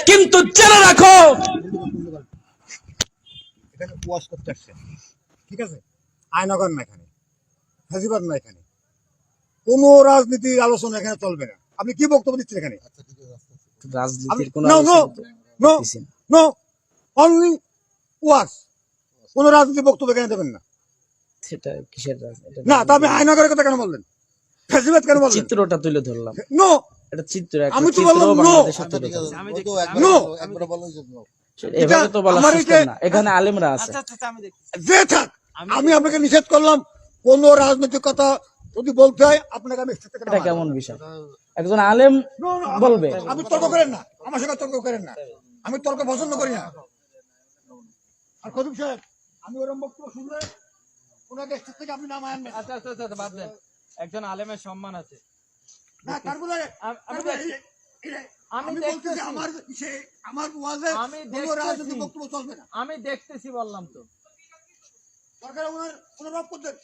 কিন্তু জেনে রাখো এখানে ওয়াজ করতে আসছে, ঠিক আছে? আয়নাগর না এখানে, ফ্যাসিবাদ না এখানে, কোনো রাজনীতির আলোচনা এখানে চলবে না। আপনি কি বক্তব্য দিচ্ছেন এখানে? রাজনীতির কোনো নো নো আলোচনা নো করতেছি না। নো, অনলি ওয়াজ। কোনো রাজনীতির বক্তব্য এখানে দেবেন না। সেটা কিসের রাজনীতি? না, তা আপনি আয়নাগরের কথা কেন বললেন? ফ্যাসিবাদ কেন বললেন? চিত্রটা তুলে ধরলাম। নো, এটা চিত্র, একটা আমি তো চিত্র বললাম নো। বাংলাদেশে তুলে ধরলাম। নো, এভাবে তো বলা আমার সিস্টেম না, এখানে আলেমরা আছে। যে থাক, আমি আপনাকে নিষেধ করলাম কোন রাজনৈতিক কথা যদি বলতে হয় আপনাকে আমি স্টেজ থেকে এটা নামাবো। কেমন বিষয়? একজন আলেম No, no, বলবে। আপনি তর্ক করেন না, আমার সঙ্গে তর্ক করেন না, আমি তর্ক পছন্দ করি না। আর খতিব সাহেব, আমি ওরকম বক্তব্য শুনলে ওনাকে স্টেজ থেকে আপনি নামায় আনবেন। আচ্ছা আচ্ছা আচ্ছা, বাদ দেন। একজন আলেমের সম্মান আছে। না, তারপরে আমি আমি বলতেছি দেখতেছি, আমার ওয়াজে আমি কোনো রাজনৈতিক দেখতেছি, বক্তব্য চলবে না। আমি দেখতেছি বললাম তো। সরকার ওনার রব করতেন।